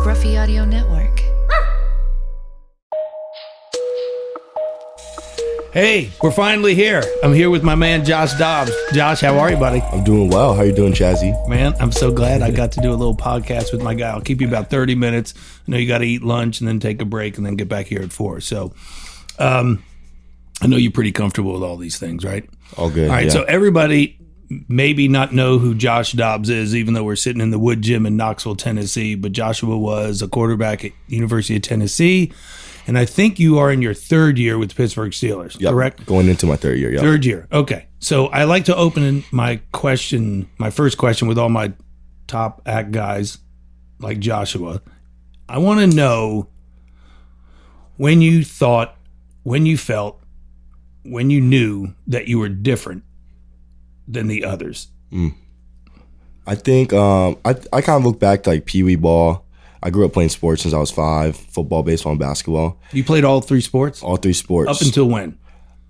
Scruffy Audio Network. Hey, we're finally here. I'm here with my man, Josh Dobbs. Josh, how are you, buddy? I'm doing well. How you doing, Chazzy? Man, I'm so glad I got to do a little podcast with my guy. I'll keep you about 30 minutes. I know you got to eat lunch and then take a break and then get back here at 4. So I know you're pretty comfortable with all these things, right? All good. All right, yeah. So everybody maybe not know who Josh Dobbs is, even though we're sitting in the Woodgym in Knoxville, Tennessee. But Joshua was a quarterback at University of Tennessee. And I think you are in your third year with the Pittsburgh Steelers, correct? Going into my third year, yeah. Third year. Okay. So I like to open my first question with all my top act guys like Joshua. I want to know when you felt, when you knew that you were different than the others. I think I kind of look back to like Pee Wee ball. I grew up playing sports since I was 5, football, baseball, and basketball. You played all 3 sports? All 3 sports. Up until when?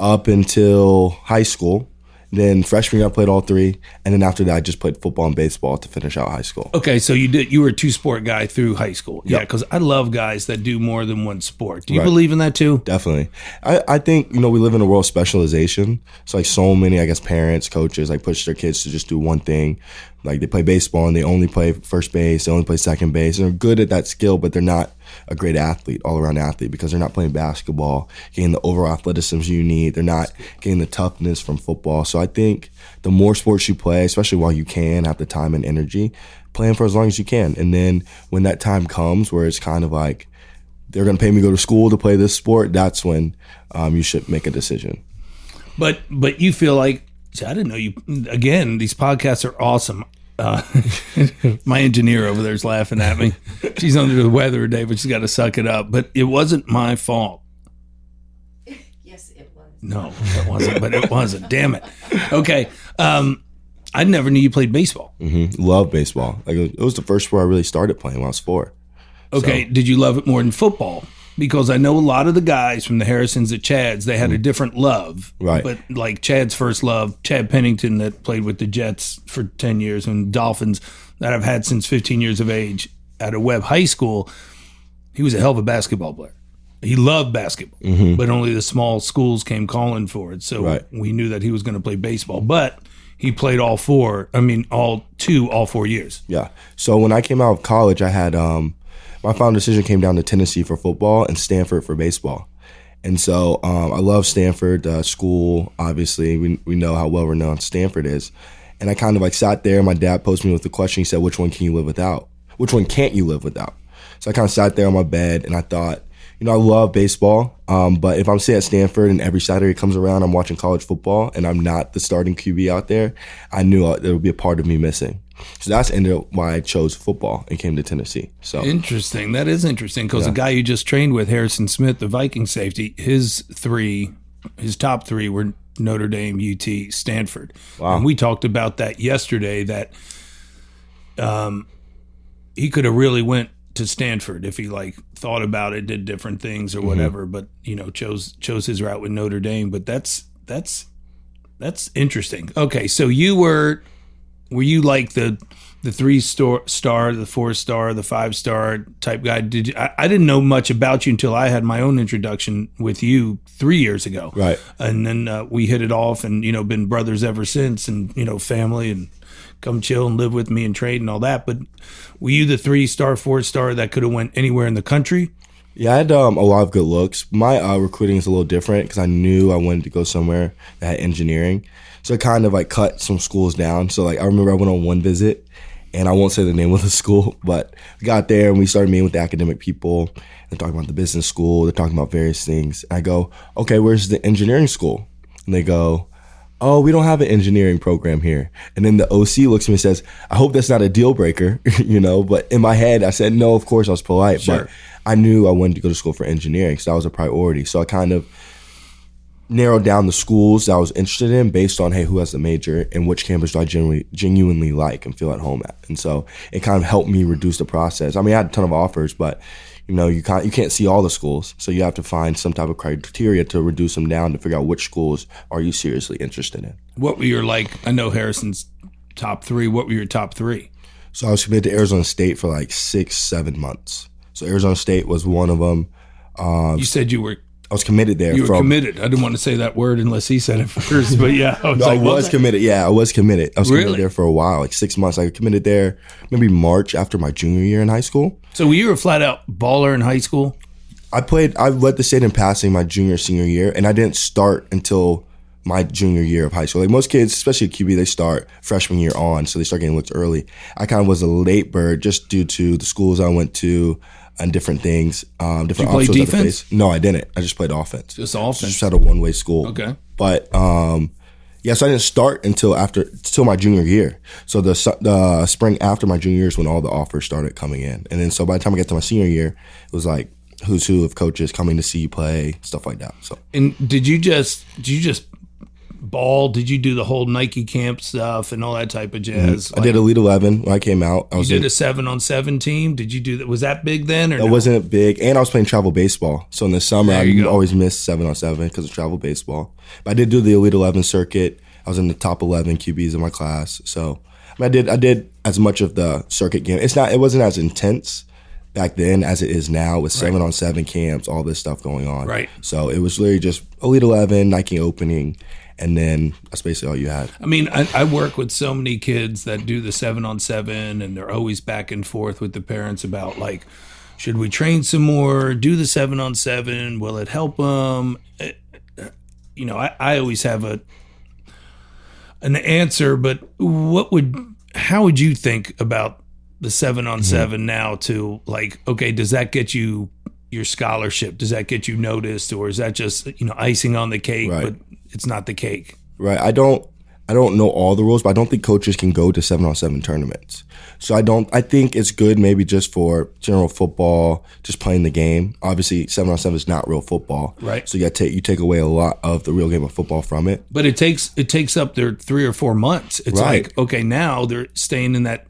Up until high school. Then freshman year, I played all 3. And then after that, I just played football and baseball to finish out high school. Okay, so you were a 2-sport guy through high school. Yep. Yeah, because I love guys that do more than one sport. Do you Right. believe in that too? Definitely. I think, we live in a world of specialization. So like so many, I guess, parents, coaches, like push their kids to just do one thing. Like they play baseball and they only play first base, they only play second base. And they're good at that skill, but they're not a great athlete, all-around athlete, because they're not playing basketball, getting the overall athleticism you need. They're not getting the toughness from football. So I think the more sports you play, especially while you can have the time and energy, playing for as long as you can. And then when that time comes where it's kind of like, they're going to pay me to go to school to play this sport, that's when you should make a decision. But you feel like, I didn't know you, again, these podcasts are awesome. My engineer over there is laughing at me. She's under the weather today, but she's got to suck it up. But it wasn't my fault. Yes, it was. No, it wasn't, but it wasn't. Damn it. Okay. I never knew you played baseball. Love baseball. Like it was the first sport I really started playing when I was 4. Okay. So. Did you love it more than football? Because I know a lot of the guys from the Harrisons at Chad's, they had a different love. Right. But like Chad's first love, Chad Pennington that played with the Jets for 10 years and Dolphins that I've had since 15 years of age at a Webb High School, he was a hell of a basketball player. He loved basketball, but only the small schools came calling for it. So we knew that he was going to play baseball. But he played all 4 years. Yeah. So when I came out of college, I had my final decision came down to Tennessee for football and Stanford for baseball. And so I love Stanford school. Obviously, we know how well renowned Stanford is. And I kind of like sat there. My dad posed me with the question. He said, "Which one can you live without? Which one can't you live without?" So I kind of sat there on my bed and I thought, I love baseball, but if I'm sitting at Stanford and every Saturday comes around, I'm watching college football and I'm not the starting QB out there, I knew there would be a part of me missing. So that's ended up why I chose football and came to Tennessee. So interesting. That is interesting because the guy you just trained with, Harrison Smith, the Viking safety, his top 3 were Notre Dame, UT, Stanford. Wow. And we talked about that yesterday, that he could have really went to Stanford if he like thought about it, did different things or whatever, but chose his route with Notre Dame. But that's interesting. Okay, so were you like the 3-star, the 4-star, the 5-star type guy? I didn't know much about you until I had my own introduction with you 3 years ago. Right. And then we hit it off and, been brothers ever since and, family and come chill and live with me and trade and all that. But were you the 3-star, 4-star that could have went anywhere in the country? Yeah, I had a lot of good looks. My recruiting is a little different because I knew I wanted to go somewhere that had engineering. So I kind of like cut some schools down. So like I remember I went on one visit, and I won't say the name of the school, but we got there and we started meeting with the academic people. They're talking about the business school. They're talking about various things. I go, "Okay, where's the engineering school?" And they go, "Oh, we don't have an engineering program here." And then the OC looks at me and says, "I hope that's not a deal breaker," But in my head, I said, no, of course I was polite. Sure. But I knew I wanted to go to school for engineering, so that was a priority. So I kind of narrowed down the schools that I was interested in based on, hey, who has the major and which campus do I genuinely like and feel at home at. And so it kind of helped me reduce the process. I mean, I had a ton of offers, but you can't see all the schools, so you have to find some type of criteria to reduce them down to figure out which schools are you seriously interested in. What were your I know Harrison's top 3. What were your top 3? So I was committed to Arizona State for like 6-7 months. So Arizona State was one of them. You said you were I was committed there. You were committed. I didn't want to say that word unless he said it first, but yeah. I was committed. Yeah, I was committed. I was Really? committed there for a while, like 6 months. I committed there maybe March after my junior year in high school. So you were a flat out baller in high school? I led the state in passing my senior year, and I didn't start until my junior year of high school. Like most kids, especially QB, they start freshman year on, so they start getting looked early. I kind of was a late bird just due to the schools I went to and different things. Different Did you play defense? No, I didn't. I just played offense. Just offense? Just had a one-way school. Okay. But yeah, so I didn't start until my junior year. So the spring after my junior year is when all the offers started coming in. And then so by the time I got to my senior year, it was like who's who of coaches coming to see you play, stuff like that. So And did you just ball? Did you do the whole Nike camp stuff and all that type of jazz? I did Elite 11 when I came out. You did a 7-on-7 team? Did you do that? Was that big then? Or It wasn't big. And I was playing travel baseball. So in the summer, There you I go. always missed 7-on-7 because of travel baseball. But I did do the Elite 11 circuit. I was in the top 11 QBs in my class. So I did as much of the circuit game. It wasn't as intense back then as it is now with 7-on-7 camps, all this stuff going on. Right. So it was literally just Elite 11, Nike opening, and then that's basically all you had. I mean, I work with so many kids that do the 7-on-7, and they're always back and forth with the parents about like, should we train some more? Do the 7-on-7? Will it help them? You know, I always have an answer, but how would you think about the 7-on-7 now? To like, okay, does that get you your scholarship? Does that get you noticed, or is that just icing on the cake? Right. But it's not the cake. Right. I don't know all the rules, but I don't think coaches can go to 7-on-7 tournaments. So I think it's good maybe just for general football, just playing the game. Obviously 7-on-7 is not real football. Right. So you take away a lot of the real game of football from it. But it takes up their 3 or 4 months. It's Right. like, okay, now they're staying in that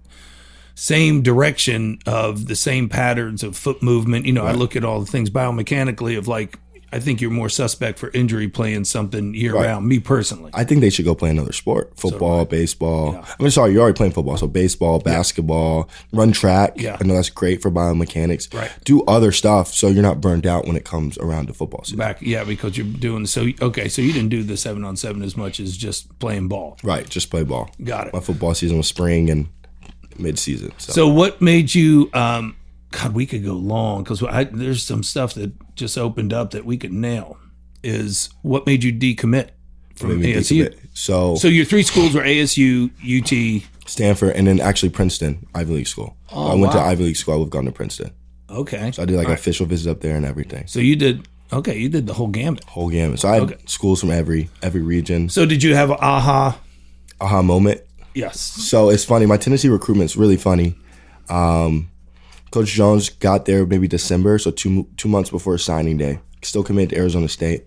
same direction of the same patterns of foot movement. I look at all the things biomechanically of like, I think you're more suspect for injury playing something year round, me personally. I think they should go play another sport. Football, baseball. Yeah. I mean, sorry, you're already playing football. So baseball, basketball, run track. Yeah. I know that's great for biomechanics. Right. Do other stuff so you're not burned out when it comes around to football season. Because you're doing so you didn't do the 7-on-7 as much as just playing ball. Right, just play ball. Got it. My football season was spring and mid-season. So what made you God, we could go long because there's some stuff that just opened up that we could nail. Is what made you decommit from ASU? So your 3 schools were ASU, UT, Stanford, and then actually Princeton, Ivy League school. Oh, I went to Ivy League school. I would have gone to Princeton. Okay. So I did like an official visit up there and everything. So you did the whole gamut. Whole gamut. So I had schools from every region. So did you have an aha moment? Yes. So it's funny. My Tennessee recruitment's really funny. Coach Jones got there maybe December, so two months before signing day. Still committed to Arizona State.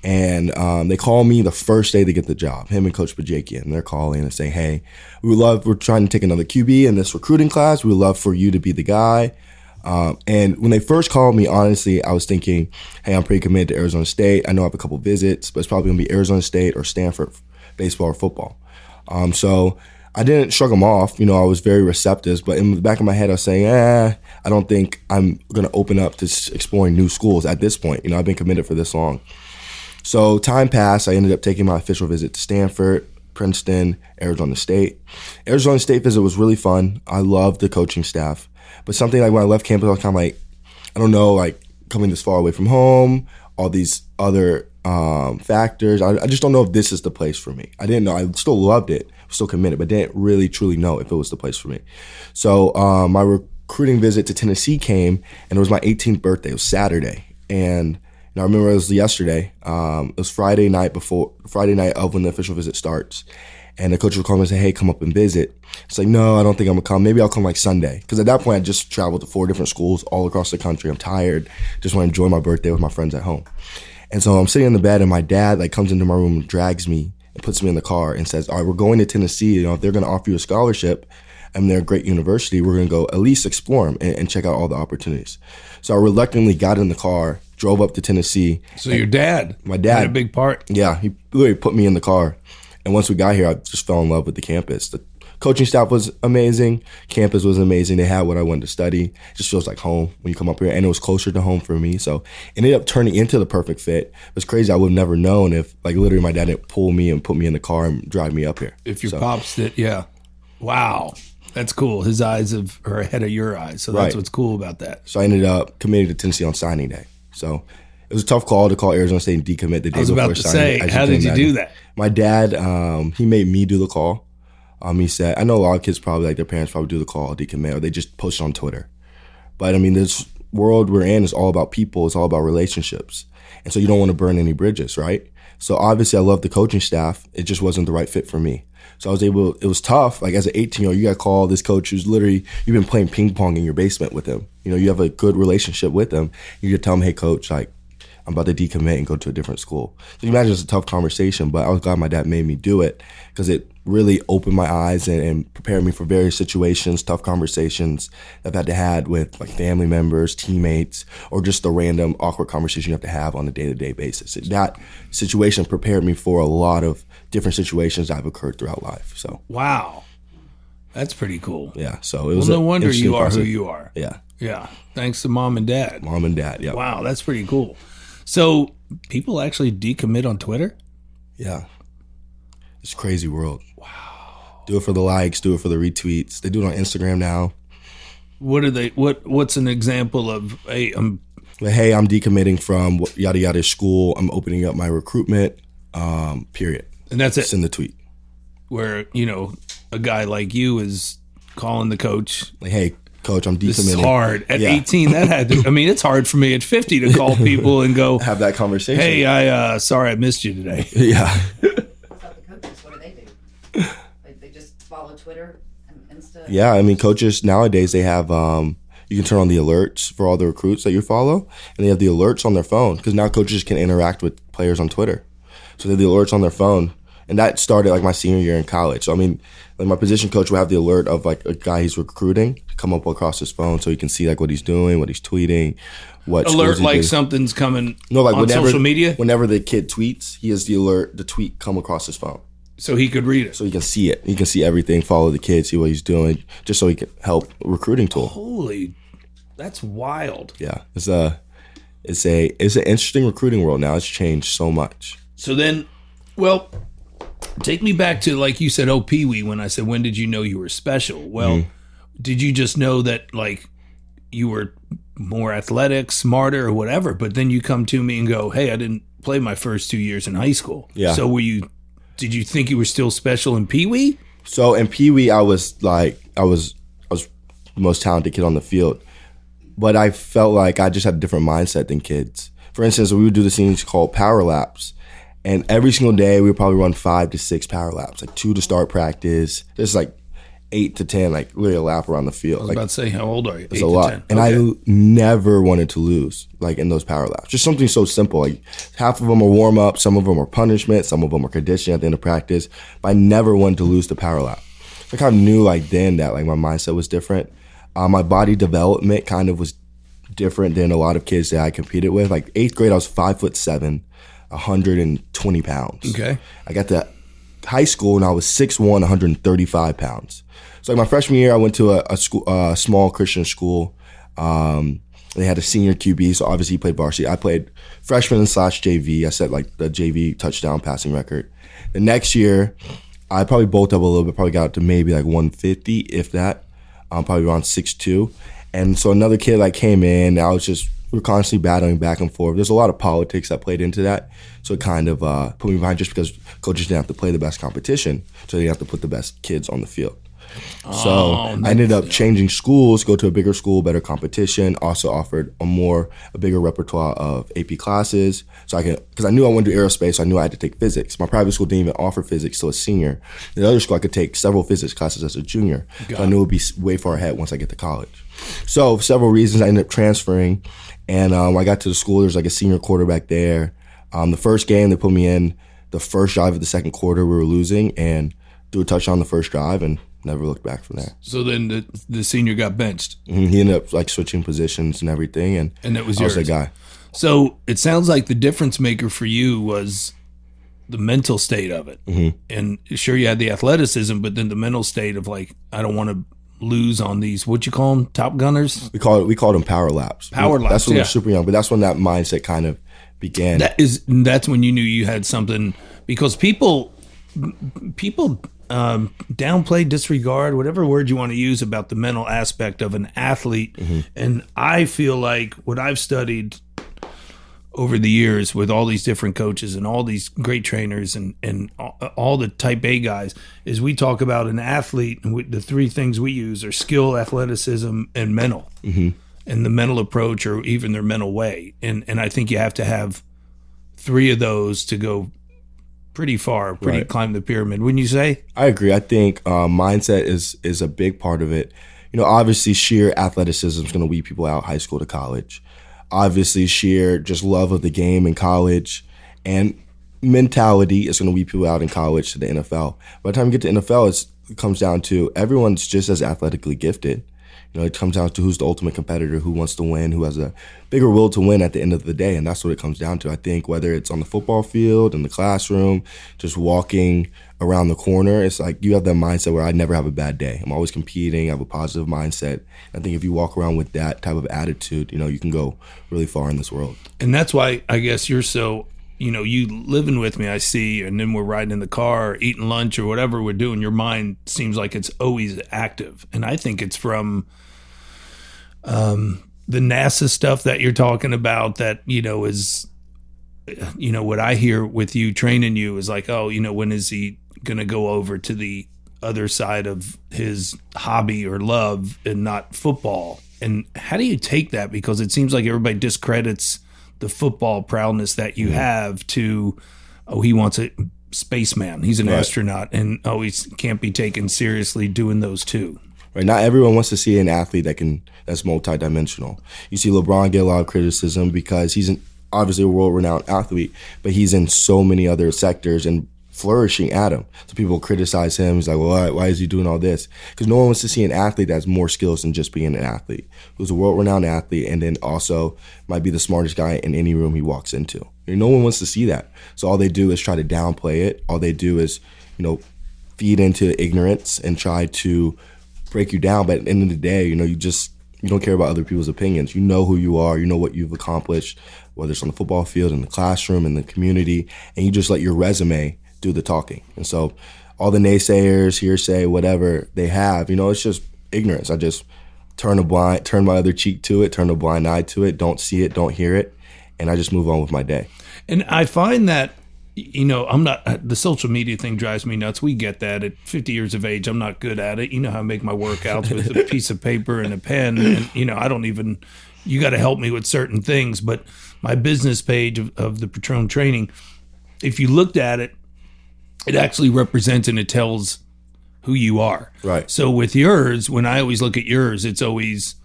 And they call me the first day to get the job, him and Coach Bajakian. And they're calling and saying, hey, we're trying to take another QB in this recruiting class. We would love for you to be the guy. And when they first called me, honestly, I was thinking, hey, I'm pretty committed to Arizona State. I know I have a couple visits, but it's probably going to be Arizona State or Stanford, baseball or football. So I didn't shrug them off. I was very receptive, but in the back of my head, I was saying, I don't think I'm going to open up to exploring new schools at this point. I've been committed for this long. So time passed. I ended up taking my official visit to Stanford, Princeton, Arizona State. Arizona State visit was really fun. I loved the coaching staff. But something like when I left campus, I was kind of like, I don't know, like coming this far away from home, all these other factors. I just don't know if this is the place for me. I didn't know. I still loved it, still committed, but didn't really truly know if it was the place for me. So my recruiting visit to Tennessee came, and it was my 18th birthday. It was Saturday, and I remember it was yesterday. It was Friday night of when the official visit starts. And the coach would call me and say, hey, come up and visit. It's like, no, I don't think I'm going to come. Maybe I'll come like Sunday. Because at that point, I just traveled to 4 different schools all across the country. I'm tired. Just want to enjoy my birthday with my friends at home. And so I'm sitting in the bed, and my dad comes into my room and drags me and puts me in the car and says, all right, we're going to Tennessee. If they're going to offer you a scholarship and they're a great university, we're going to go at least explore them and check out all the opportunities. So I reluctantly got in the car, drove up to Tennessee. So your dad, my dad, had a big part. Yeah, he literally put me in the car. And once we got here, I just fell in love with the campus. The coaching staff was amazing. Campus was amazing. They had what I wanted to study. It just feels like home when you come up here, and it was closer to home for me. So it ended up turning into the perfect fit. It's crazy. I would have never known if, like, literally my dad didn't pull me and put me in the car and drive me up here. If your pops did, yeah. Wow. That's cool. His eyes are ahead of your eyes. So that's what's cool about that. So I ended up committing to Tennessee on signing day. So it was a tough call to call Arizona State and decommit the day before signing. I was about to say, how did you do that? My dad, he made me do the call. He said, I know a lot of kids probably, like their parents probably do the call, decommit, or they just post it on Twitter. But I mean, this world we're in is all about people. It's all about relationships. And so you don't want to burn any bridges, right? So obviously I love the coaching staff. It just wasn't the right fit for me. So I was able, it was tough. Like as an 18-year-old, you got to call this coach who's literally, you've been playing ping pong in your basement with him. You know, you have a good relationship with him. You could tell him, hey coach, like I'm about to decommit and go to a different school. So you imagine it's a tough conversation, but I was glad my dad made me do it because it really opened my eyes and prepared me for various situations, tough conversations that I've had to have with like family members, teammates, or just the random awkward conversation you have to have on a day-to-day basis. That situation prepared me for a lot of different situations that have occurred throughout life. So wow, that's pretty cool. Yeah, so it was no wonder you are who you are. Yeah. Yeah, thanks to mom and dad. Mom and dad, yeah. Wow, that's pretty cool. So people actually decommit on Twitter? Yeah. It's a crazy world. Wow. Do it for the likes, do it for the retweets. They do it on Instagram now. What are they? What's an example of, hey, I'm decommitting from yada yada school. I'm opening up my recruitment, period. And that's it. Send the tweet. Where, you know, a guy like you is calling the coach. Like, hey, coach, I'm decommitting. This is hard. At 18, that had to, I mean, it's hard for me at 50 to call people and go, have that conversation. Hey, sorry I missed you today. Yeah. What about the coaches? What do? They just follow Twitter and Insta? Yeah, I mean, coaches nowadays, they have, you can turn on the alerts for all the recruits that you follow, and they have the alerts on their phone because now coaches can interact with players on Twitter. So they have the alerts on their phone. And that started like my senior year in college. So I mean, like my position coach will have the alert of like a guy he's recruiting come up across his phone so he can see like what he's doing, what he's tweeting, what alert like something's coming like on social media? Whenever the kid tweets, he has the alert, the tweet come across his phone. So he could read it. So he can see it. He can see everything, follow the kid, see what he's doing, just so he can help recruiting tool. Holy, that's wild. Yeah. It's an interesting recruiting world now. It's changed so much. So then, well, take me back to, like you said, Pee Wee, when I said, when did you know you were special? Well, did you just know that, like, you were more athletic, smarter, or whatever? But then you come to me and go, hey, I didn't play my first 2 years in high school. Yeah. So did you think you were still special in Pee Wee? So in Pee Wee, I was the most talented kid on the field. But I felt like I just had a different mindset than kids. For instance, we would do this thing called power laps. And every single day, we would probably run 5 to 6 power laps, like 2 to start practice. There's like 8 to 10, like literally a lap around the field. I was about to say, how old are you? 8 it's to a lot. 10. And I never wanted to lose, like in those power laps. Just something so simple. Like half of them are warm up, some of them are punishment, some of them are conditioning at the end of practice. But I never wanted to lose the power lap. I kind of knew like then that like my mindset was different. My body development kind of was different than a lot of kids that I competed with. Like 8th grade, I was 5'7", 120 pounds. Okay. I got to high school and I was 6'1", 135 pounds. So like my freshman year, I went to a small Christian school. They had a senior QB, so obviously he played varsity. I played freshman / JV. I set like the JV touchdown passing record. The next year, I probably bulked up a little bit, probably got up to maybe like 150, if that. Probably around 6'2". And so another kid like came in, we were constantly battling back and forth. There's a lot of politics that played into that. So it kind of put me behind just because coaches didn't have to play the best competition. So they didn't have to put the best kids on the field. So I ended up changing schools, go to a bigger school, better competition, also offered a bigger repertoire of AP classes. So because I knew I wanted to do aerospace, so I knew I had to take physics. My private school didn't even offer physics till a senior. The other school, I could take several physics classes as a junior. So I knew it would be way far ahead once I get to college. So for several reasons, I ended up transferring. And I got to the school, there's like a senior quarterback there. The first game, they put me in the first drive of the second quarter, we were losing, and threw a touchdown on the first drive and never looked back from there. So then the senior got benched. He ended up like switching positions and everything, and that was I yours. was that guy. So it sounds like the difference maker for you was the mental state of it. And sure, you had the athleticism, but then the mental state of like, I don't want to lose on these, what you call them, top gunners? We called them power laps. Power laps, That's when yeah. we're super young, but that's when that mindset kind of began. That's when you knew you had something, because people downplay, disregard, whatever word you want to use about the mental aspect of an athlete. And I feel like what I've studied over the years with all these different coaches and all these great trainers and all the type A guys is we talk about an athlete, and the three things we use are skill, athleticism, and mental. And the mental approach, or even their mental way. And I think you have to have three of those to go pretty far, climb the pyramid. Wouldn't you say? I agree. I think mindset is a big part of it. You know, obviously sheer athleticism is going to weed people out high school to college. Obviously sheer just love of the game in college and mentality is going to weed people out in college to the NFL. By the time you get to NFL, it comes down to everyone's just as athletically gifted. You know, it comes down to who's the ultimate competitor, who wants to win, who has a bigger will to win at the end of the day, and that's what it comes down to. I think whether it's on the football field, in the classroom, just walking around the corner, it's like you have that mindset where I never have a bad day. I'm always competing. I have a positive mindset. I think if you walk around with that type of attitude, you know, you can go really far in this world. And that's why I guess you're so, you know, you living with me, I see, and then we're riding in the car, eating lunch or whatever we're doing, your mind seems like it's always active. And I think it's from the NASA stuff that you're talking about that, you know, is, you know, what I hear with you training you is like, oh, you know, when is he going to go over to the other side of his hobby or love and not football? And how do you take that? Because it seems like everybody discredits the football proudness that you have to, oh, he wants a spaceman. He's an astronaut, and oh, he can't be taken seriously doing those two. Right. Not everyone wants to see an athlete that's multidimensional. You see LeBron get a lot of criticism because he's obviously a world-renowned athlete, but he's in so many other sectors and flourishing at him. So people criticize him. He's like, well, why is he doing all this? Because no one wants to see an athlete that has more skills than just being an athlete, who's a world-renowned athlete and then also might be the smartest guy in any room he walks into. No one wants to see that. So all they do is try to downplay it. All they do is, you know, feed into ignorance and try to break you down. But at the end of the day, you know, you don't care about other people's opinions. You know who you are. You know what you've accomplished, whether it's on the football field, in the classroom, in the community, and you just let your resume do the talking. And so all the naysayers, hearsay, whatever they have, you know, it's just ignorance. I just turn my other cheek to it, turn a blind eye to it, don't see it, don't hear it, and I just move on with my day. And I find that, you know, the social media thing drives me nuts. We get that at 50 years of age. I'm not good at it. You know how I make my workouts with a piece of paper and a pen. And, you know, you got to help me with certain things. But my business page of the Petrone training, if you looked at it, it actually represents and it tells who you are. Right. So with yours, when I always look at yours, it's always,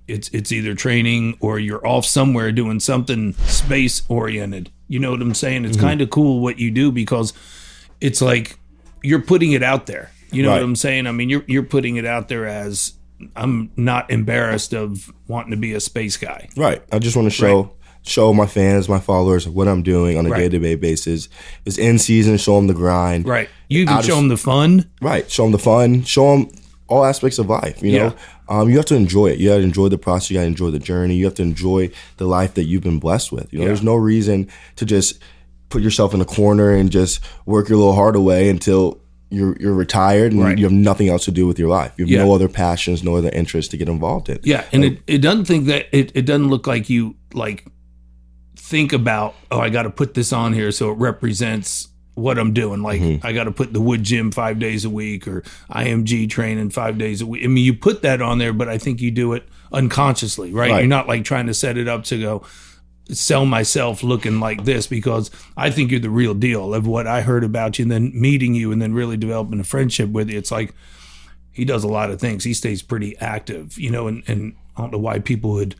it's either training or you're off somewhere doing something space oriented. You know what I'm saying? It's kind of cool what you do because it's like you're putting it out there. You know what I'm saying? I mean, you're putting it out there as I'm not embarrassed of wanting to be a space guy. Right. I just want to show my fans, my followers, what I'm doing on a day-to-day basis. If it's in season, show them the grind. Right. You even show them the fun. Right. Show them the fun. Show them all aspects of life, you know? You have to enjoy it. You have to enjoy the process. You got to enjoy the journey. You have to enjoy the life that you've been blessed with. You know, there's no reason to just put yourself in a corner and just work your little heart away until you're retired and you have nothing else to do with your life. You have no other passions, no other interests to get involved in. Yeah, and it doesn't think that it doesn't look like you like think about, oh, I got to put this on here so it represents what I'm doing. Like I got to put the Woodgym 5 days a week or IMG training 5 days a week. I mean, you put that on there, but I think you do it unconsciously, right? You're not like trying to set it up to go sell myself looking like this, because I think you're the real deal of what I heard about you and then meeting you and then really developing a friendship with you. It's like he does a lot of things. He stays pretty active, you know, and I don't know why people would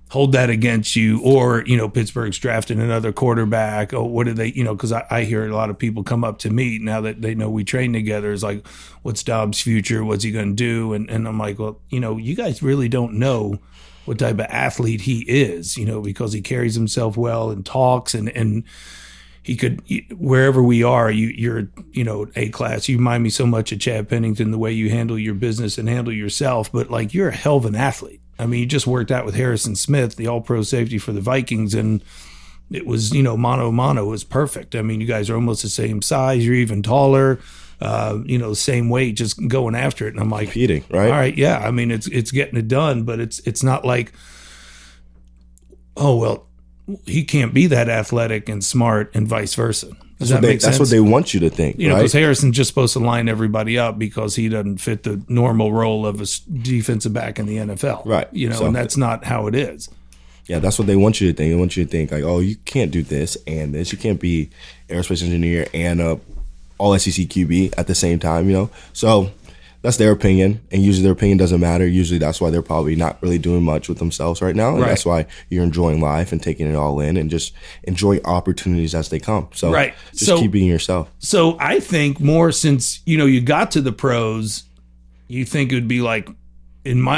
hold that against you, or, you know, Pittsburgh's drafting another quarterback. Oh, what do they, you know, because I hear a lot of people come up to me now that they know we train together. It's like, what's Dobbs' future? What's he going to do? And I'm like, well, you know, you guys really don't know what type of athlete he is, you know, because he carries himself well and talks and wherever we are, you're A class. You remind me so much of Chad Pennington, the way you handle your business and handle yourself, but like you're a hell of an athlete. I mean, you just worked out with Harrison Smith, the all-pro safety for the Vikings, and it was, mano a mano was perfect. I mean, you guys are almost the same size. You're even taller, same weight, just going after it. And I'm like, competing, right? All right, yeah. I mean, it's getting it done, but it's not like, oh, well, he can't be that athletic and smart and vice versa. That's what they want you to think, right? Because Harrison's just supposed to line everybody up because he doesn't fit the normal role of a defensive back in the NFL. Right. And that's not how it is. Yeah, that's what they want you to think. They want you to think like, oh, you can't do this and this. You can't be aerospace engineer and a all SEC QB at the same time, So that's their opinion, and usually their opinion doesn't matter. Usually that's why they're probably not really doing much with themselves right now, and that's why you're enjoying life and taking it all in and just enjoying opportunities as they come. So just keep being yourself. So I think more since, you got to the pros, you think it would be like,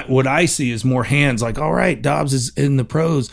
what I see is more hands like, all right, Dobbs is in the pros.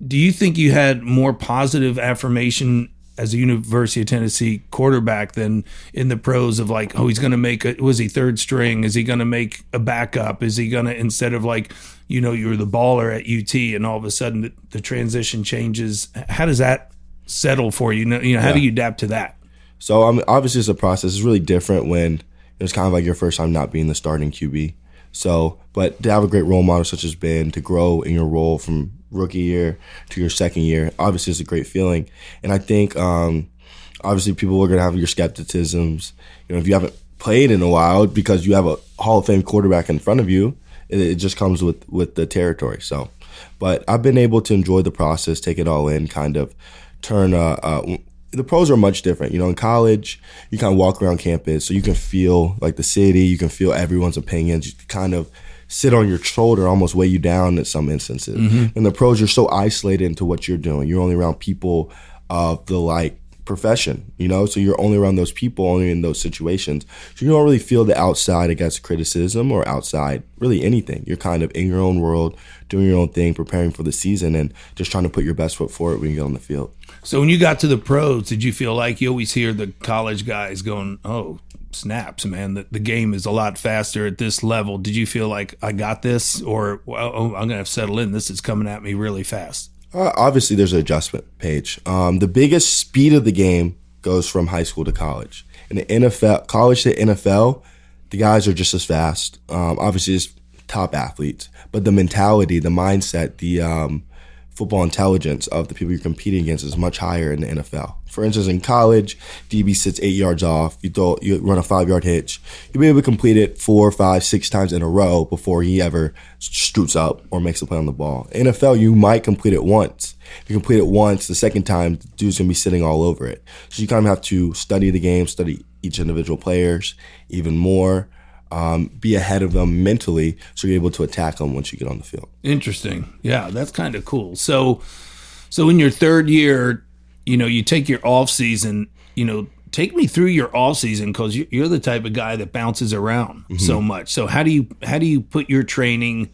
Do you think you had more positive affirmation as a University of Tennessee quarterback than in the pros of like, oh, he's going to was he third string? Is he going to make a backup? Is he going to, instead of like, you're the baller at UT and all of a sudden the transition changes. How does that settle for you? How do you adapt to that? So obviously it's a process. It's really different when it's kind of like your first time not being the starting QB. So, but to have a great role model such as Ben, to grow in your role from rookie year to your second year, obviously it's a great feeling. And I think obviously people are going to have your skepticisms. If you haven't played in a while because you have a Hall of Fame quarterback in front of you, it just comes with the territory. So, but I've been able to enjoy the process, take it all in, kind of turn the pros are much different. In college, you kind of walk around campus, so you can feel like the city, you can feel everyone's opinions, you kind of sit on your shoulder, almost weigh you down in some instances. Mm-hmm. In the pros, you're so isolated into what you're doing. You're only around people of the profession, so you're only around those people, only in those situations. So you don't really feel the outside, I guess, criticism or outside really anything. You're kind of in your own world, doing your own thing, preparing for the season, and just trying to put your best foot forward when you get on the field. So when you got to the pros, did you feel like you always hear the college guys going, oh, snaps, man, the game is a lot faster at this level. Did you feel like I got this, or I'm going to have to settle in, this is coming at me really fast? Obviously, there's an adjustment page. The biggest speed of the game goes from high school to college. In the NFL, college to NFL, the guys are just as fast. Obviously, it's top athletes, but the mentality, the mindset, the football intelligence of the people you're competing against is much higher in the NFL. For instance, in college, DB sits 8 yards off. You run a 5-yard hitch. You'll be able to complete it 4, 5, 6 times in a row before he ever scoots up or makes a play on the ball. NFL, you might complete it once. If you complete it once, the second time, the dude's going to be sitting all over it. So you kind of have to study the game, study each individual players even more. Be ahead of them mentally so you're able to attack them once you get on the field. Interesting. Yeah, that's kind of cool. So in your third year, you take your off season, take me through your off season, because you're the type of guy that bounces around so much. So how do you put your training?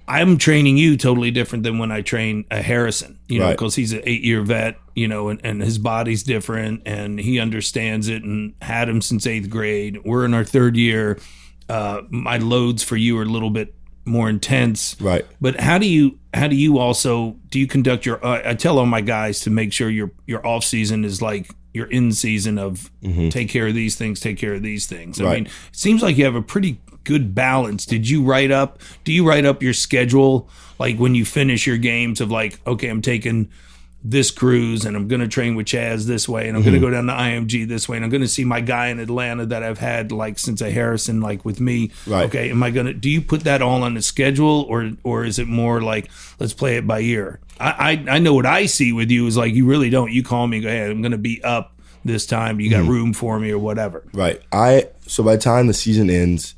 I'm training you totally different than when I train a Harrison, because he's an 8-year vet, and his body's different and he understands it and had him since 8th grade. We're in our third year. My loads for you are a little bit more intense. Right. But how do you also conduct your, I tell all my guys to make sure your off season is like your in season of take care of these things, take care of these things. I mean, it seems like you have a pretty good balance. Do you write up your schedule like when you finish your games of like, okay, I'm taking this cruise and I'm going to train with Chaz this way and I'm going to go down to IMG this way and I'm going to see my guy in Atlanta that I've had like since a Harrison like with me. Right. Okay, do you put that all on the schedule or is it more like let's play it by ear? I know what I see with you is like you really don't. You call me and go, hey, I'm going to be up this time. You got room for me or whatever. Right. So by the time the season ends,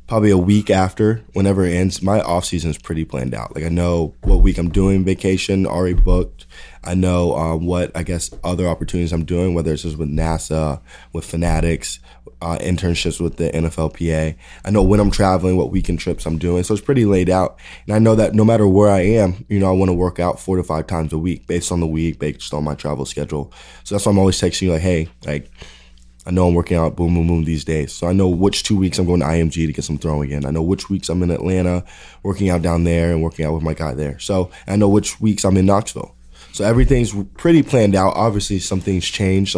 probably a week after, whenever it ends, my off season is pretty planned out. Like I know what week I'm doing vacation, already booked. I know what I guess other opportunities I'm doing, whether it's just with NASA, with Fanatics, internships with the NFLPA. I know when I'm traveling, what weekend trips I'm doing. So it's pretty laid out. And I know that no matter where I am, I want to work out 4 to 5 times a week based on the week, based on my travel schedule. So that's why I'm always texting you like, hey, I know I'm working out boom, boom, boom these days. So I know which 2 weeks I'm going to IMG to get some throwing in. I know which weeks I'm in Atlanta working out down there and working out with my guy there. So I know which weeks I'm in Knoxville. So everything's pretty planned out. Obviously, some things change,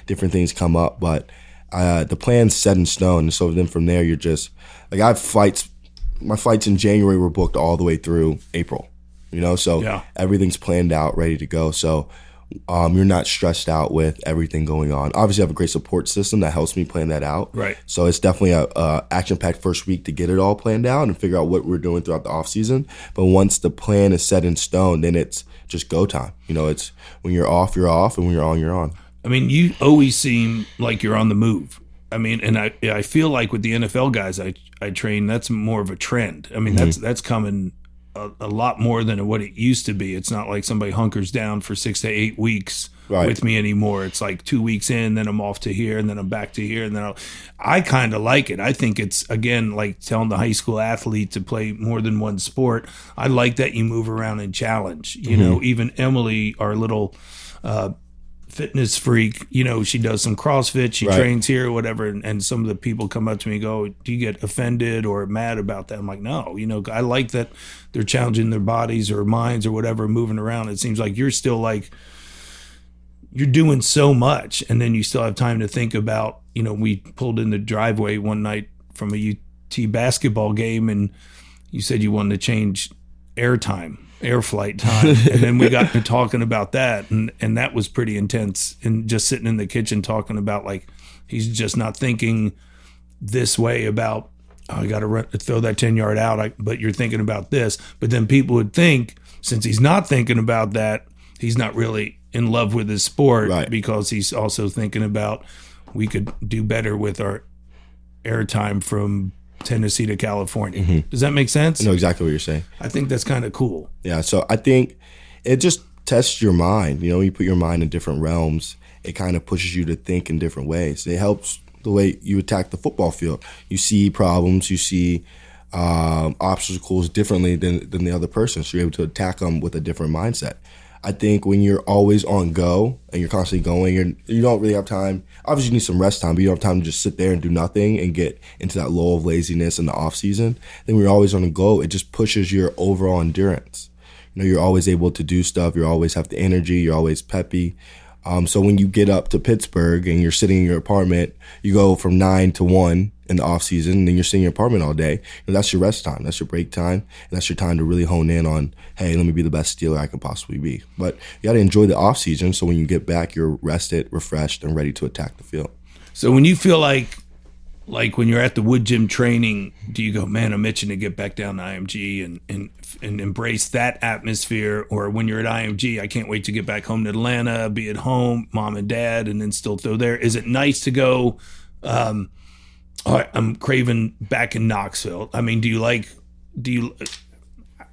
different things come up, but the plan's set in stone. And so then from there, you're just I have flights. My flights in January were booked all the way through April. So everything's planned out, ready to go. So you're not stressed out with everything going on. Obviously, I have a great support system that helps me plan that out. Right. So it's definitely a action-packed first week to get it all planned out and figure out what we're doing throughout the off season. But once the plan is set in stone, then it's just go time. It's when you're off, and when you're on, you're on. I mean, you always seem like you're on the move. I mean, and I feel like with the NFL guys I train, that's more of a trend. I mean, that's coming a lot more than what it used to be. It's not like somebody hunkers down for 6 to 8 weeks with me anymore. It's like 2 weeks in, then I'm off to here, and then I'm back to here, and then I kind of like it. I think it's, again, like telling the high school athlete to play more than one sport. I like that you move around and challenge. Even Emily, our little fitness freak, she does some CrossFit, she trains here or whatever, and some of the people come up to me and go, do you get offended or mad about that? I'm like, no, I like that they're challenging their bodies or minds or whatever, moving around. It seems like you're still you're doing so much, and then you still have time to think about, we pulled in the driveway one night from a UT basketball game, and you said you wanted to change air flight time, and then we got to talking about that, and that was pretty intense, and just sitting in the kitchen talking about he's just not thinking this way about, I got to throw that 10-yard out, but you're thinking about this. But then people would think, since he's not thinking about that, he's not really in love with his sport, because he's also thinking about, we could do better with our airtime from Tennessee to California. Does that make sense? I know exactly what you're saying. I think that's kind of cool. Yeah, so I think it just tests your mind. You put your mind in different realms. It kind of pushes you to think in different ways. It helps the way you attack the football field. You see problems, you see obstacles differently than the other person, so you're able to attack them with a different mindset. I think when you're always on go and you're constantly going, you don't really have time. Obviously, you need some rest time, but you don't have time to just sit there and do nothing and get into that lull of laziness in the off season. Then when you're always on the go, it just pushes your overall endurance. You're always able to do stuff. You always have the energy. You're always peppy. So when you get up to Pittsburgh and you're sitting in your apartment, you go from 9 to 1 in the off season, and then you're sitting in your apartment all day. That's your rest time. That's your break time. And that's your time to really hone in on, hey, let me be the best Steeler I can possibly be. But you got to enjoy the off season, so when you get back, you're rested, refreshed, and ready to attack the field. So when you feel like when you're at the Woodgym training, do you go, man, I'm itching to get back down to IMG and embrace that atmosphere? Or when you're at IMG, I can't wait to get back home to Atlanta, be at home, mom and dad, and then still throw there? Is it nice to go, all right, I'm craving back in Knoxville? I mean,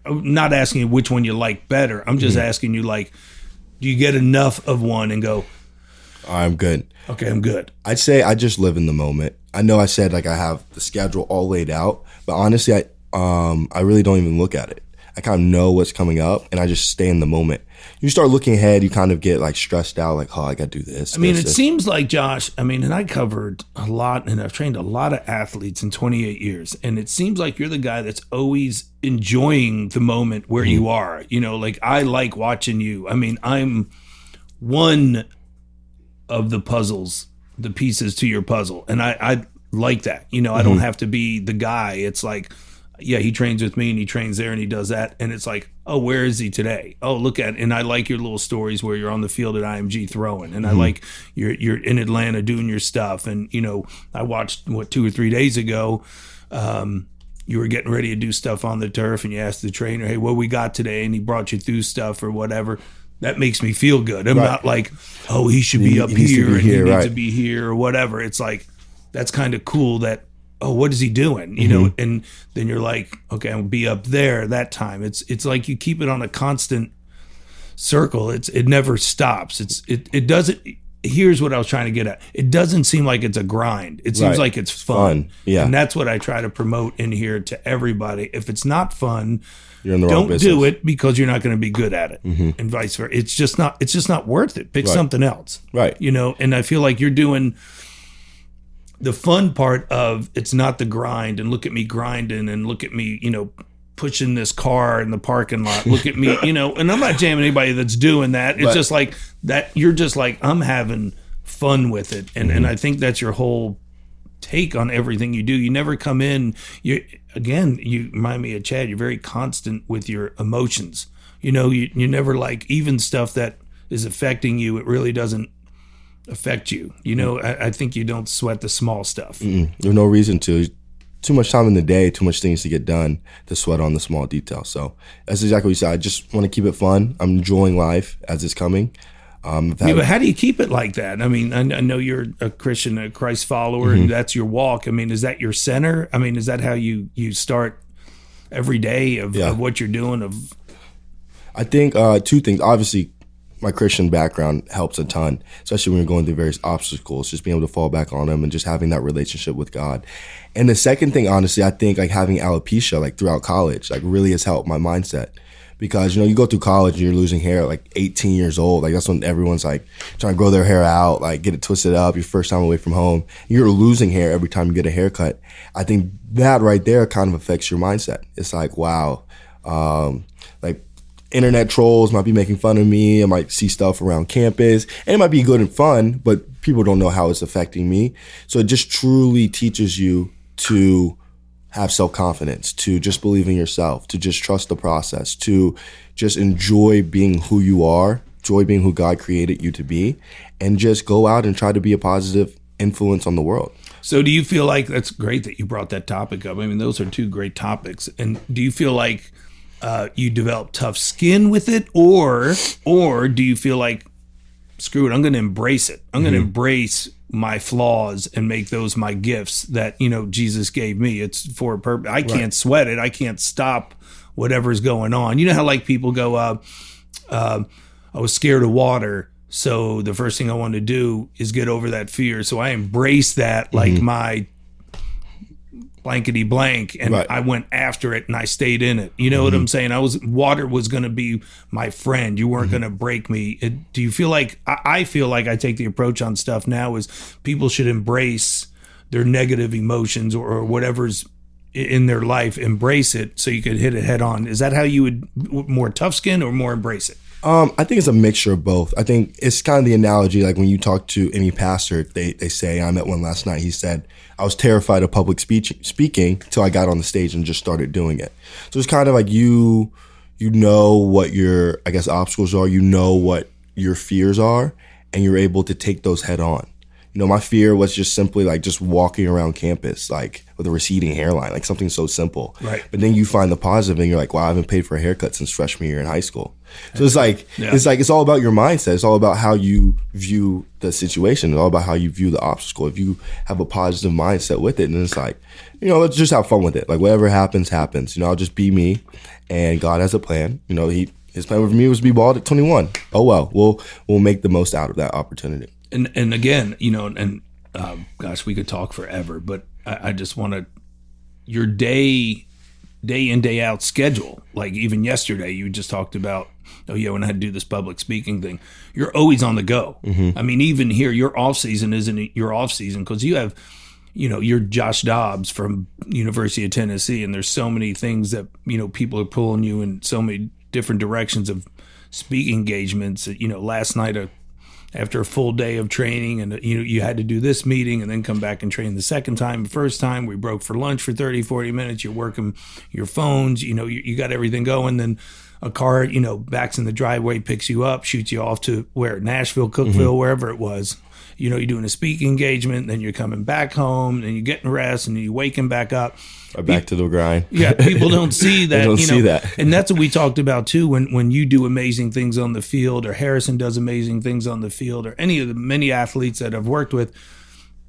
I'm not asking you which one you like better. I'm just asking you, do you get enough of one and go, I'm good? Okay, I'm good. I'd say I just live in the moment. I know I said I have the schedule all laid out, but honestly, I really don't even look at it. I kind of know what's coming up, and I just stay in the moment. You start looking ahead, you kind of get stressed out, oh, I got to do this. It seems like, Josh, and I covered a lot, and I've trained a lot of athletes in 28 years, and it seems like you're the guy that's always enjoying the moment where you are. I like watching you. I'm one of the pieces to your puzzle, and I like that. I don't have to be the guy. It's like, yeah, he trains with me and he trains there and he does that. And it's like, oh, where is he today? Oh, look at it. And I like your little stories where you're on the field at IMG throwing. And I like you're in Atlanta doing your stuff. And, I watched 2 or 3 days ago, you were getting ready to do stuff on the turf and you asked the trainer, hey, what we got today? And he brought you through stuff or whatever. That makes me feel good. I'm not like, oh, he should be up here and he needs to be here or whatever. It's like, that's kind of cool that, oh, what is he doing? And then you're like, okay, I'll be up there that time. It's like you keep it on a constant circle. It never stops. It doesn't. here's what I was trying to get at. It doesn't seem like it's a grind. It seems Right. like it's fun. Yeah. And that's what I try to promote in here to everybody. If it's not fun, You're in the wrong don't business. do it because you're not going to be good at it, and vice versa. It's just not worth it. Pick Right. something else. Right. You know, and I feel like you're doing the fun part of it's not the grind, and look at me grinding, and look at me, you know, pushing this car in the parking lot. Look at me, you know, and I'm not jamming anybody that's doing that. It's Right. just like that. You're just like, I'm having fun with it. And I think that's your whole take on everything you do. You never come in, you remind me of Chad, you're very constant with your emotions. You know, you never like, even stuff that is affecting you, it really doesn't affect you. You know, I think you don't sweat the small stuff. There's no reason to. Too much time in the day, too much things to get done to sweat on the small details. So that's exactly what you said. I just want to keep it fun. I'm enjoying life as it's coming. But how do you keep it like that? I mean, I know you're a Christian, a Christ follower, and that's your walk. I mean, is that your center? I mean, is that how you start every day of what you're doing? I think two things. Obviously, my Christian background helps a ton, especially when you're going through various obstacles, just being able to fall back on them and just having that relationship with God. And the second thing, honestly, I think like having alopecia like throughout college, like really has helped my mindset. Because, you know, you go through college and you're losing hair at like 18 years old. Like that's when everyone's like trying to grow their hair out, like get it twisted up, your first time away from home. You're losing hair every time you get a haircut. I think that right there kind of affects your mindset. It's like, wow, like internet trolls might be making fun of me. I might see stuff around campus and it might be good and fun, but people don't know how it's affecting me. So it just truly teaches you to have self-confidence, to just believe in yourself, to just trust the process, to just enjoy being who you are, enjoy being who God created you to be, and just go out and try to be a positive influence on the world. So do you feel like, that's great that you brought that topic up. I mean, those are two great topics. And do you feel like you develop tough skin with it, or do you feel like, screw it, I'm going to embrace it. I'm going to embrace my flaws and make those my gifts that, you know, Jesus gave me. It's for a purpose. I can't sweat it. I can't stop whatever's going on. You know how like people go, I was scared of water, so the first thing I wanted to do is get over that fear. So I embraced that like my blankety blank, and I went after it and I stayed in it. You know what I'm saying? Water was going to be my friend. You weren't going to break me. Do you feel like, I feel like I take the approach on stuff now is people should embrace their negative emotions or whatever's in their life, embrace it so you could hit it head on. Is that how you would, more tough skin or more embrace it? I think it's a mixture of both. I think it's kind of the analogy, like when you talk to any pastor, they say, I met one last night, he said, I was terrified of public speaking till I got on the stage and just started doing it. So it's kind of like you know what your, I guess, obstacles are, you know what your fears are, and you're able to take those head on. You know, my fear was just simply like just walking around campus, like with a receding hairline, like something so simple. Right. But then you find the positive and you're like, wow, I haven't paid for a haircut since freshman year in high school. So it's like, it's all about your mindset. It's all about how you view the situation. It's all about how you view the obstacle. If you have a positive mindset with it, and it's like, you know, let's just have fun with it. Like whatever happens, happens. You know, I'll just be me, and God has a plan. You know, his plan with me was to be bald at 21. Oh well, we'll make the most out of that opportunity. And again, you know, and gosh, we could talk forever, but I just want to, your day in, day out schedule. Like even yesterday, you just talked about, when I had to do this public speaking thing, you're always on the go. I mean, even here, your off season isn't your off season because you have, you know, you're Josh Dobbs from University of Tennessee, and there's so many things that, you know, people are pulling you in so many different directions of speaking engagements. You know, last night, after a full day of training, and you had to do this meeting and then come back and train the second time. The first time we broke for lunch for 30, 40 minutes. You're working your phones, you know, you got everything going. Then a car, you know, backs in the driveway, picks you up, shoots you off to where, Nashville, Cookeville, wherever it was. You know, you're doing a speaking engagement, then you're coming back home, and you're getting rest, and you're waking back up. Back to the grind. Yeah, people don't see that. They don't see that. And that's what we talked about too. When you do amazing things on the field, or Harrison does amazing things on the field, or any of the many athletes that I've worked with,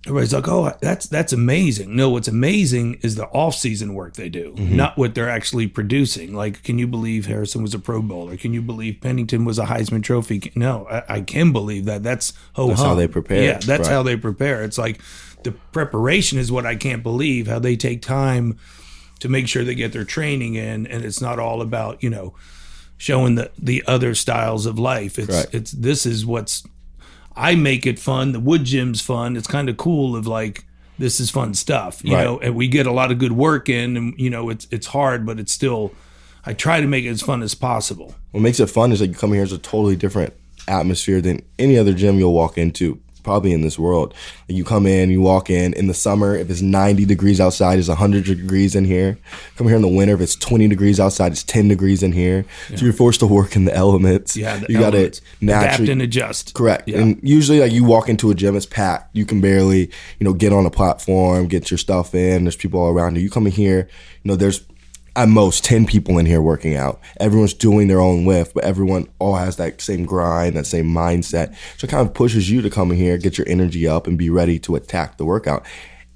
everybody's like, oh, that's amazing. No, what's amazing is the off-season work they do, not what they're actually producing. Like, can you believe Harrison was a Pro Bowler? Can you believe Pennington was a Heisman Trophy? No, I can believe that. That's how they prepare. Yeah, that's how they prepare. It's like the preparation is what I can't believe, how they take time to make sure they get their training in, and it's not all about, showing the other styles of life. This is what's, I make it fun. The Woodgym's fun. It's kind of cool of like, this is fun stuff, you know, and we get a lot of good work in, and it's hard, but it's still, I try to make it as fun as possible. What makes it fun is that you come here, it's a totally different atmosphere than any other gym you'll walk into, probably in this world. You come in, you walk in the summer, if it's 90 degrees outside, it's 100 degrees in here. Come here in the winter, if it's 20 degrees outside, it's 10 degrees in here. Yeah. So you're forced to work in the elements. Yeah, you got to adapt and adjust. Correct. Yeah. And usually, like, you walk into a gym, it's packed. You can barely, get on a platform, get your stuff in. There's people all around you. You come in here, there's at most 10 people in here working out. Everyone's doing their own lift, but everyone all has that same grind, that same mindset. So it kind of pushes you to come in here, get your energy up, and be ready to attack the workout.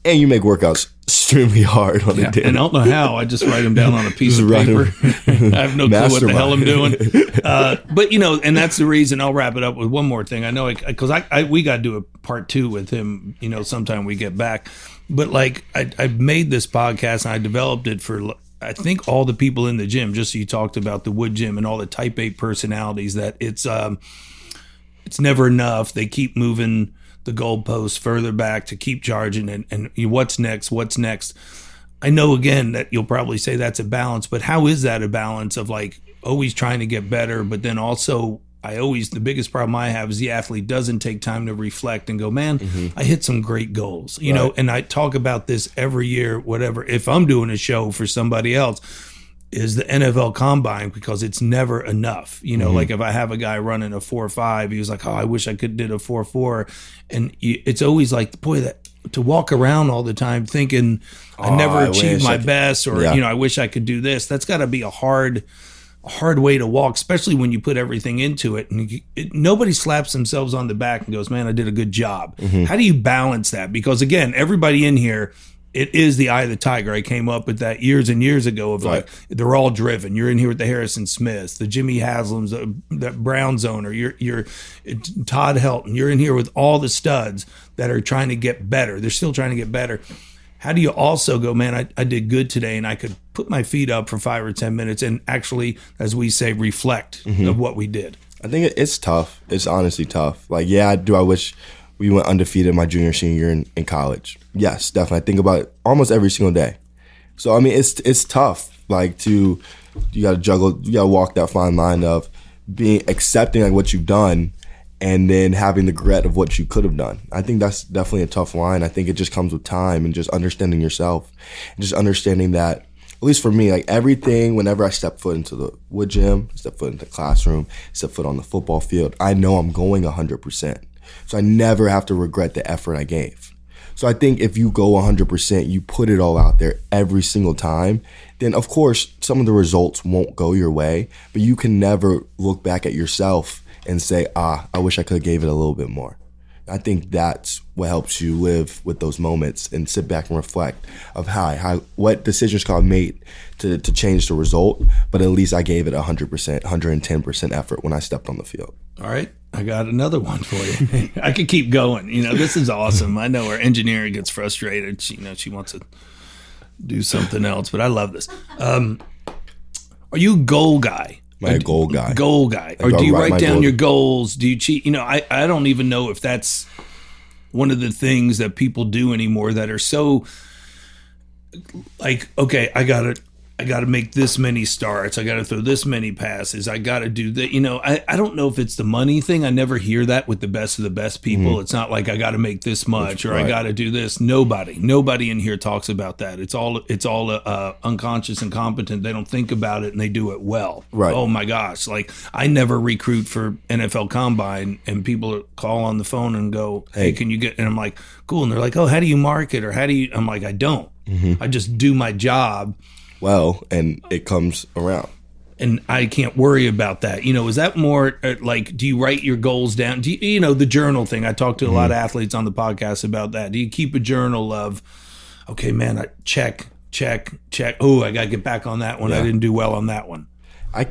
And you make workouts extremely hard on a day. And I don't know how. I just write them down on a piece of paper. I have no clue what the hell I'm doing. But, and that's the reason. I'll wrap it up with one more thing. I know, because we got to do a part 2 with him, sometime we get back. But, like, I made this podcast, and I developed it for, I think, all the people in the gym, just so you talked about the Woodgym and all the type 8 personalities, that it's never enough. They keep moving the goalposts further back to keep charging, and what's next? I know, again, that you'll probably say that's a balance, but how is that a balance of, like, always trying to get better, but then also the biggest problem I have is the athlete doesn't take time to reflect and go, man, I hit some great goals, you know, and I talk about this every year, whatever, if I'm doing a show for somebody else, is the NFL Combine, because it's never enough. Like, if I have a guy running a 4.5, he was like, oh, I wish I could did a 4.4. And it's always like, boy, that to walk around all the time thinking I never achieved my best, or, I wish I could do this. That's got to be a hard way to walk, especially when you put everything into it. And nobody slaps themselves on the back and goes, man, I did a good job. How do you balance that? Because, again, everybody in here, it is the eye of the tiger. I came up with that years and years ago of like, they're all driven. You're in here with the Harrison Smiths, the Jimmy Haslams, the Browns owner, you're Todd Helton. You're in here with all the studs that are trying to get better. They're still trying to get better. How do you also go, man, I did good today, and I could put my feet up for 5 or 10 minutes and actually, as we say, reflect of what we did? I think it's tough. It's honestly tough. Like, I wish we went undefeated my junior, senior year in college. Yes, definitely. I think about it almost every single day. So, I mean, it's tough. Like, you got to juggle, you got to walk that fine line of accepting like what you've done, and then having the regret of what you could have done. I think that's definitely a tough line. I think it just comes with time and just understanding yourself. And just understanding that, at least for me, like, everything, whenever I step foot into the wood gym, step foot into the classroom, step foot on the football field, I know I'm going 100%. So I never have to regret the effort I gave. So I think if you go 100%, you put it all out there every single time, then of course some of the results won't go your way, but you can never look back at yourself and say, I wish I could have gave it a little bit more. I think that's what helps you live with those moments and sit back and reflect of what decisions could I have made to change the result, but at least I gave it 100%, 110% effort when I stepped on the field. All right. I got another one for you. I could keep going. This is awesome. I know our engineer gets frustrated. She wants to do something else, but I love this. Are you a goal guy? A goal guy. Goal guy. Or do you write down your goals? Do you cheat? I don't even know if that's one of the things that people do anymore that are so like, okay, I got to make this many starts. I got to throw this many passes. I got to do that. I don't know if it's the money thing. I never hear that with the best of the best people. It's not like I got to make this much or I got to do this. Nobody in here talks about that. It's all unconscious and competent. They don't think about it and they do it well. Right. Oh my gosh. Like, I never recruit for NFL Combine and people call on the phone and go, hey, can you get, and I'm like, cool. And they're like, oh, how do you market? Or I'm like, I don't. I just do my job. Well, and it comes around. and I can't worry about that. Is that more like, do you write your goals down? Do you, the journal thing? I talk to a lot of athletes on the podcast about that. Do you keep a journal of, okay, man, I check. Oh, I got to get back on that one. Yeah. I didn't do well on that one. I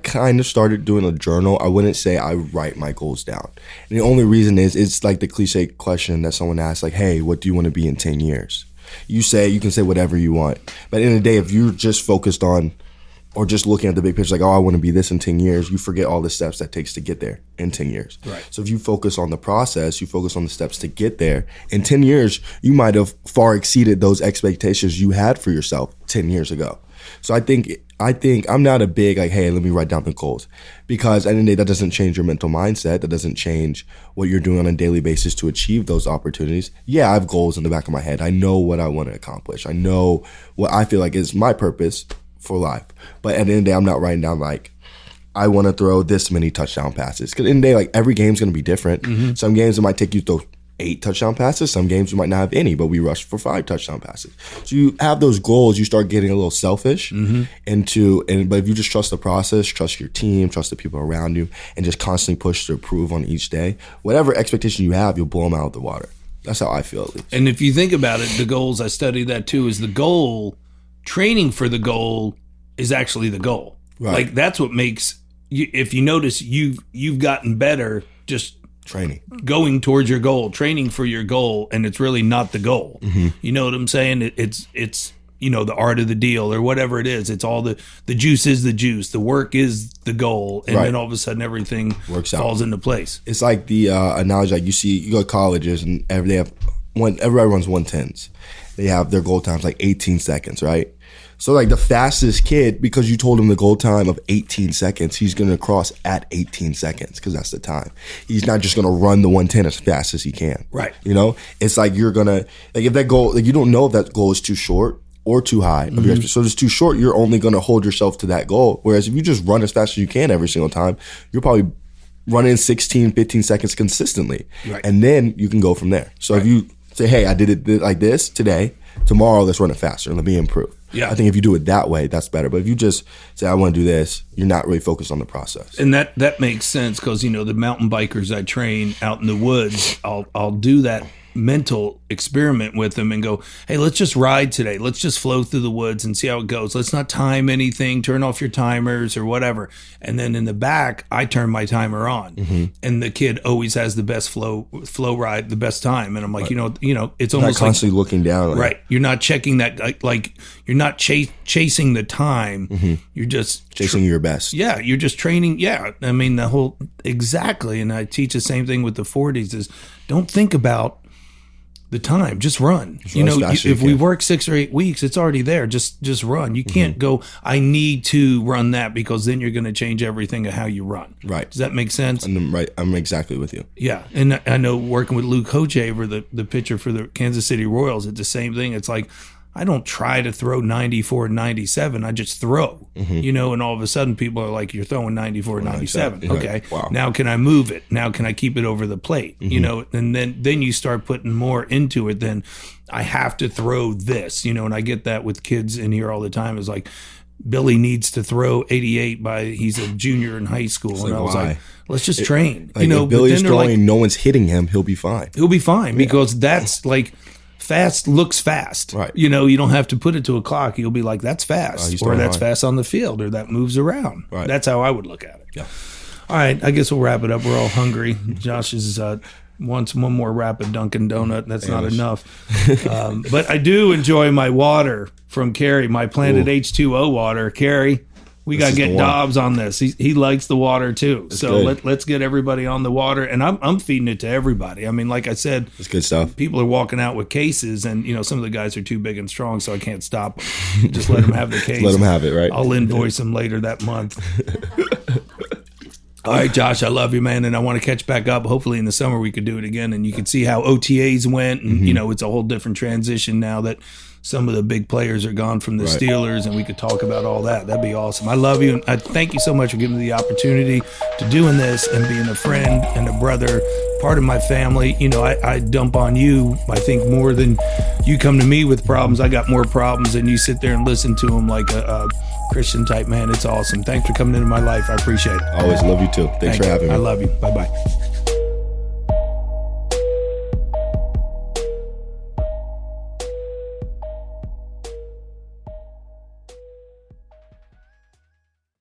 kind of started doing a journal. I wouldn't say I write my goals down. And the only reason is it's like the cliche question that someone asks, like, hey, what do you want to be in 10 years? You can say whatever you want. But at the end of the day, if you're just focused on or just looking at the big picture, like, oh, I want to be this in 10 years, you forget all the steps that takes to get there in 10 years. Right. So if you focus on the process, you focus on the steps to get there, in 10 years, you might have far exceeded those expectations you had for yourself 10 years ago. So I think I'm not a big, like, hey, let me write down the goals. Because at the end of the day, that doesn't change your mental mindset. That doesn't change what you're doing on a daily basis to achieve those opportunities. Yeah, I have goals in the back of my head. I know what I want to accomplish. I know what I feel like is my purpose for life. But at the end of the day, I'm not writing down, like, I want to throw this many touchdown passes. Because at the end of the day, like, every game's going to be different. Mm-hmm. Some games it might take you to throw 8 touchdown passes. Some games you might not have any, but we rush for 5 touchdown passes. So you have those goals, you start getting a little selfish but if you just trust the process, trust your team, trust the people around you, and just constantly push to improve on each day, whatever expectation you have, you'll blow them out of the water. That's how I feel, at least. And if you think about it, the goals, I studied that too, is the goal, training for the goal is actually the goal. Right. Like, that's what makes you, if you notice, you've gotten better just training, going towards your goal, training for your goal, and it's really not the goal. Mm-hmm. You know what I'm saying? It's the art of the deal or whatever it is. It's all the juice is the juice. The work is the goal, and then all of a sudden everything falls into place. It's like the analogy, like you go to colleges and everybody runs 110s. They have their goal times like 18 seconds, right? So like the fastest kid, because you told him the goal time of 18 seconds, he's going to cross at 18 seconds because that's the time. He's not just going to run the 110 as fast as he can. Right. It's like you're going to, like, if that goal, like, you don't know if that goal is too short or too high. Mm-hmm. So if it's too short, you're only going to hold yourself to that goal. Whereas if you just run as fast as you can every single time, you're probably running 16, 15 seconds consistently. Right. And then you can go from there. So if you say, hey, I did it like this today, tomorrow let's run it faster. Let me improve. Yeah. I think if you do it that way, that's better. But if you just say, I want to do this, you're not really focused on the process. And that makes sense because, the mountain bikers I train out in the woods, I'll do that mental experiment with them and go, hey, let's just ride today. Let's just flow through the woods and see how it goes. Let's not time anything, turn off your timers or whatever. And then in the back, I turn my timer on. Mm-hmm. And the kid always has the best flow ride, the best time. And I'm like, it's almost not constantly looking down. Right. You're not checking that, like you're not chasing the time. Mm-hmm. You're just chasing your best. Yeah. You're just training. Yeah. I mean, exactly. And I teach the same thing with the 40s is don't think about the time, just run. If we work 6 or 8 weeks, it's already there. Just run. You can't go, I need to run that, because then you're going to change everything of how you run. Right. Does that make sense? I'm exactly with you. Yeah. And I know working with Luke Hochaver, the pitcher for the Kansas City Royals, it's the same thing. It's like, I don't try to throw 94 and 97. I just throw, and all of a sudden people are like, you're throwing 94 and 97. Okay. Right. Wow. Now can I move it? Now can I keep it over the plate? And then you start putting more into it. Then I have to throw this, and I get that with kids in here all the time. It's like, Billy needs to throw 88 he's a junior in high school. And I was like, let's just train. Like, if Billy's throwing, no one's hitting him, he'll be fine. He'll be fine because that's like, fast looks fast. Right. You don't have to put it to a clock. You'll be like, that's fast. Or that's fast on the field, or that moves around. Right. That's how I would look at it. Yeah. All right. I guess we'll wrap it up. We're all hungry. Josh is wants one more rapid Dunkin' Donut. That's not enough. But I do enjoy my water from Carrie, my Planet H2O water. Carrie, we got to get Dobbs on this. He likes the water too. That's so good. let's get everybody on the water. And I'm feeding it to everybody. I mean, like I said, it's good stuff. People are walking out with cases, and some of the guys are too big and strong, so I can't stop them. Just let them have the case. Let them have it, right? I'll invoice them later that month. All right, Josh, I love you, man, and I want to catch back up. Hopefully in the summer we could do it again, and you can see how OTAs went, and it's a whole different transition now that some of the big players are gone from the Right. Steelers, and we could talk about all that. That'd be awesome. I love you, and I thank you so much for giving me the opportunity to doing this and being a friend and a brother, part of my family. You know, I dump on you, I think, more than you come to me with problems. I got more problems, and you sit there and listen to them like a Christian type man. It's awesome. Thanks for coming into my life. I appreciate it. Always love you too. Thanks for having me. I love you. Bye-bye.